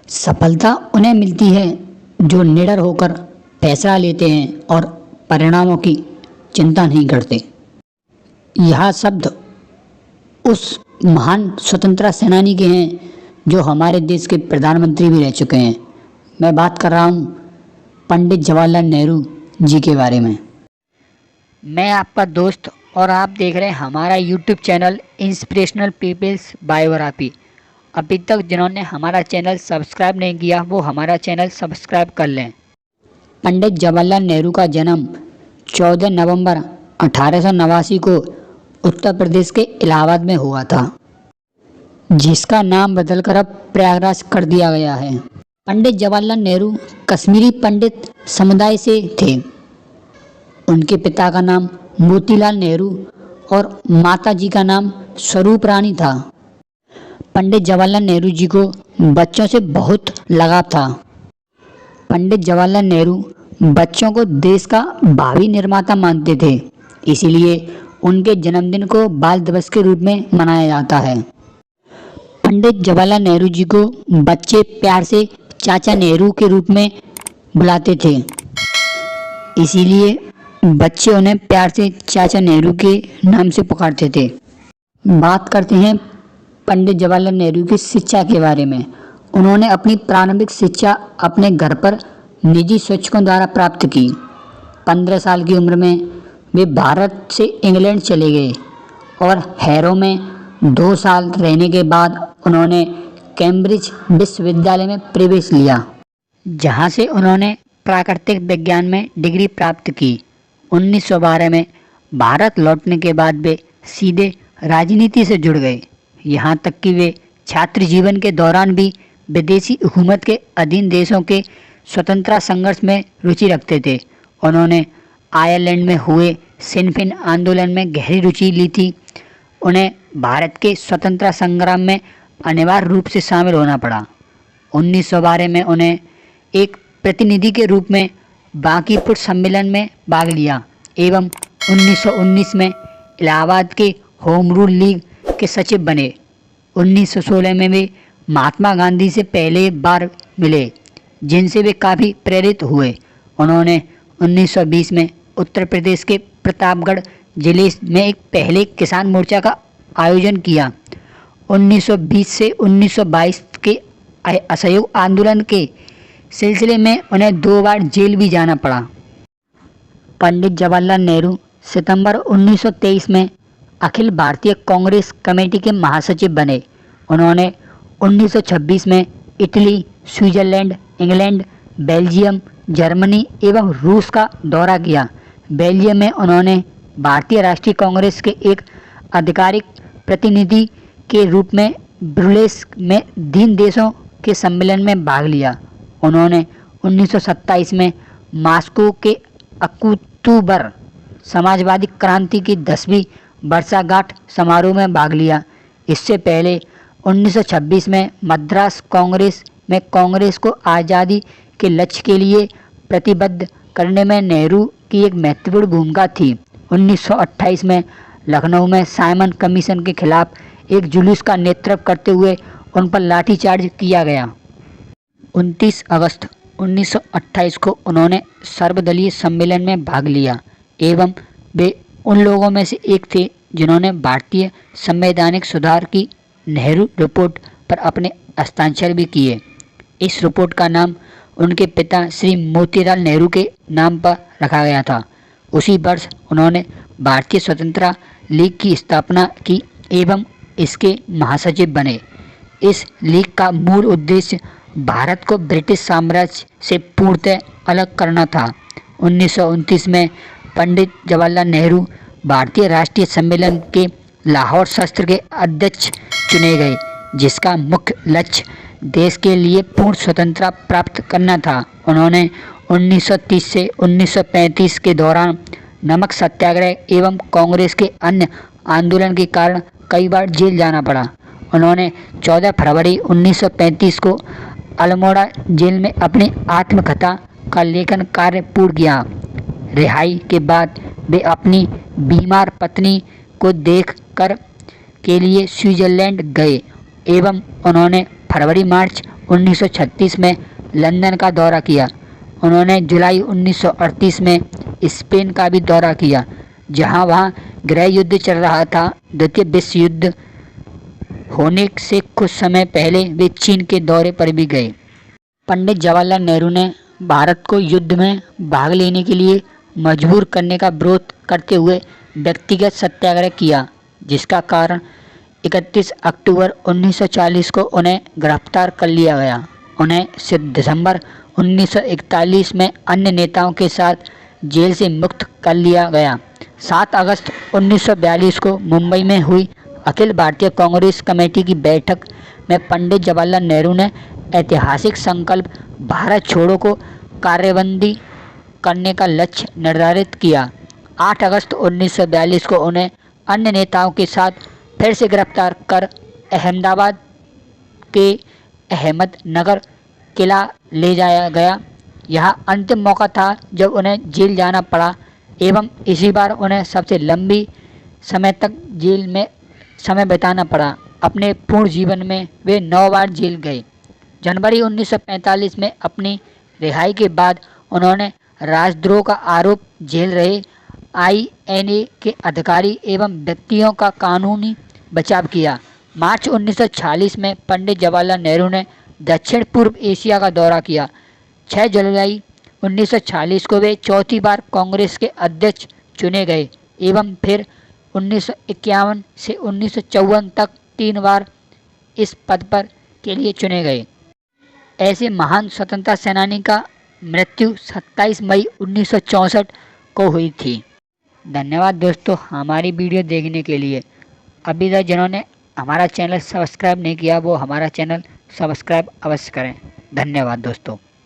सफलता उन्हें मिलती है जो निडर होकर फैसला लेते हैं और परिणामों की चिंता नहीं करते। यह शब्द उस महान स्वतंत्रता सेनानी के हैं जो हमारे देश के प्रधानमंत्री भी रह चुके हैं। मैं बात कर रहा हूँ पंडित जवाहरलाल नेहरू जी के बारे में। मैं आपका दोस्त और आप देख रहे हैं हमारा YouTube channel inspirational peoples biography. अभी तक जिन्होंने हमारा चैनल सब्सक्राइब नहीं किया वो हमारा चैनल सब्सक्राइब कर लें। पंडित जवाहरलाल नेहरू का जन्म 14 नवंबर 1889 को उत्तर प्रदेश के इलाहाबाद में हुआ था, जिसका नाम बदलकर अब प्रयागराज कर दिया गया है। पंडित जवाहरलाल नेहरू कश्मीरी पंडित समुदाय से थे। उनके पिता का नाम मोतीलाल नेहरू और माता जी का नाम स्वरूप रानी था। पंडित जवाहरलाल नेहरू जी को बच्चों से बहुत लगाव था। पंडित जवाहरलाल नेहरू बच्चों को देश का भावी निर्माता मानते थे, इसीलिए उनके जन्मदिन को बाल दिवस के रूप में मनाया जाता है। पंडित जवाहरलाल नेहरू जी को बच्चे प्यार से चाचा नेहरू के रूप में बुलाते थे, इसीलिए बच्चे उन्हें प्यार से चाचा नेहरू के नाम से पुकारते थे। बात करते हैं पंडित जवाहरलाल नेहरू की शिक्षा के बारे में। उन्होंने अपनी प्रारंभिक शिक्षा अपने घर पर निजी शिक्षकों द्वारा प्राप्त की। 15 साल की उम्र में वे भारत से इंग्लैंड चले गए और हैरो में 2 साल रहने के बाद उन्होंने कैम्ब्रिज विश्वविद्यालय में प्रवेश लिया, जहां से उन्होंने प्राकृतिक विज्ञान में डिग्री प्राप्त की। 1912 में भारत लौटने के बाद वे सीधे राजनीति से जुड़ गए। यहाँ तक कि वे छात्र जीवन के दौरान भी विदेशी हुकूमत के अधीन देशों के स्वतंत्रता संघर्ष में रुचि रखते थे। उन्होंने आयरलैंड में हुए सिन फेन आंदोलन में गहरी रुचि ली थी। उन्हें भारत के स्वतंत्रता संग्राम में अनिवार्य रूप से शामिल होना पड़ा। 1912 में उन्हें एक प्रतिनिधि के रूप में बांकीपुर सम्मेलन में भाग लिया एवं 1919 में इलाहाबाद के होम रूल लीग के सचिव बने। 1916 में वे महात्मा गांधी से पहले बार मिले, जिनसे वे काफ़ी प्रेरित हुए। उन्होंने 1920 में उत्तर प्रदेश के प्रतापगढ़ जिले में एक पहले किसान मोर्चा का आयोजन किया। 1920 से 1922 के असहयोग आंदोलन के सिलसिले में उन्हें 2 बार जेल भी जाना पड़ा। पंडित जवाहरलाल नेहरू सितंबर 1923 में अखिल भारतीय कांग्रेस कमेटी के महासचिव बने। उन्होंने 1926 में Italy, Switzerland, England, Belgium, Germany एवं रूस का दौरा किया। बेल्जियम में उन्होंने भारतीय राष्ट्रीय कांग्रेस के एक आधिकारिक प्रतिनिधि के रूप में ब्रुसेल्स में दीन देशों के सम्मेलन में भाग लिया। उन्होंने 1927 में मॉस्को के अक्टूबर समाजवादी क्रांति की 10वीं वर्षगांठ समारोह में भाग लिया। इससे पहले 1926 में मद्रास कांग्रेस में कांग्रेस को आज़ादी के लक्ष्य के लिए प्रतिबद्ध करने में नेहरू की एक महत्वपूर्ण भूमिका थी। 1928 में लखनऊ में साइमन कमीशन के खिलाफ एक जुलूस का नेतृत्व करते हुए उन पर लाठीचार्ज किया गया। 29 अगस्त 1928 को उन्होंने सर्वदलीय सम्मेलन में भाग लिया एवं वे उन लोगों में से एक थे जिन्होंने भारतीय संवैधानिक सुधार की नेहरू रिपोर्ट पर अपने हस्ताक्षर भी किए। इस रिपोर्ट का नाम उनके पिता श्री मोतीलाल नेहरू के नाम पर रखा गया था। उसी वर्ष उन्होंने भारतीय स्वतंत्रता लीग की स्थापना की एवं इसके महासचिव बने। इस लीग का मूल उद्देश्य भारत को ब्रिटिश साम्राज्य से पूर्णतः अलग करना था। 1929 में पंडित जवाहरलाल नेहरू भारतीय राष्ट्रीय सम्मेलन के लाहौर सत्र के अध्यक्ष चुने गए, जिसका मुख्य लक्ष्य देश के लिए पूर्ण स्वतंत्रता प्राप्त करना था। उन्होंने 1930 से 1935 के दौरान नमक सत्याग्रह एवं कांग्रेस के अन्य आंदोलन के कारण कई बार जेल जाना पड़ा। उन्होंने 14 फरवरी 1935 को अल्मोड़ा जेल में अपनी आत्मकथा का लेखन कार्य पूर्ण किया। रिहाई के बाद वे अपनी बीमार पत्नी को देखकर के लिए स्विट्जरलैंड गए एवं उन्होंने फरवरी मार्च 1936 में लंदन का दौरा किया। उन्होंने जुलाई 1938 में स्पेन का भी दौरा किया, जहां वहां गृह युद्ध चल रहा था। द्वितीय विश्व युद्ध होने से कुछ समय पहले वे चीन के दौरे पर भी गए। पंडित जवाहरलाल नेहरू ने भारत को युद्ध में भाग लेने के लिए मजबूर करने का विरोध करते हुए व्यक्तिगत सत्याग्रह किया, जिसका कारण 31 अक्टूबर 1940 को उन्हें गिरफ्तार कर लिया गया। उन्हें दिसंबर 1941 में अन्य नेताओं के साथ जेल से मुक्त कर लिया गया। 7 अगस्त 1942 को मुंबई में हुई अखिल भारतीय कांग्रेस कमेटी की बैठक में पंडित जवाहरलाल नेहरू ने ऐतिहासिक संकल्प भारत छोड़ो को कार्यबंदी करने का लक्ष्य निर्धारित किया। 8 अगस्त 1942 को उन्हें अन्य नेताओं के साथ फिर से गिरफ्तार कर अहमदाबाद के अहमदनगर किला ले जाया गया। यह अंतिम मौका था जब उन्हें जेल जाना पड़ा एवं इसी बार उन्हें सबसे लंबी समय तक जेल में समय बिताना पड़ा। अपने पूर्ण जीवन में वे 9 बार जेल गए। जनवरी 1945 में अपनी रिहाई के बाद उन्होंने राजद्रोह का आरोप झेल रहे INA के अधिकारी एवं व्यक्तियों का कानूनी बचाव किया। मार्च 1946 में पंडित जवाहरलाल नेहरू ने दक्षिण पूर्व एशिया का दौरा किया। 6 जुलाई 1946 को वे चौथी बार कांग्रेस के अध्यक्ष चुने गए एवं फिर 1951 से 1954 तक 3 बार इस पद पर के लिए चुने गए। ऐसे महान स्वतंत्रता सेनानी का मृत्यु 27 मई 1964 को हुई थी। धन्यवाद दोस्तों हमारी वीडियो देखने के लिए। अभी तक जिन्होंने हमारा चैनल सब्सक्राइब नहीं किया वो हमारा चैनल सब्सक्राइब अवश्य करें। धन्यवाद दोस्तों।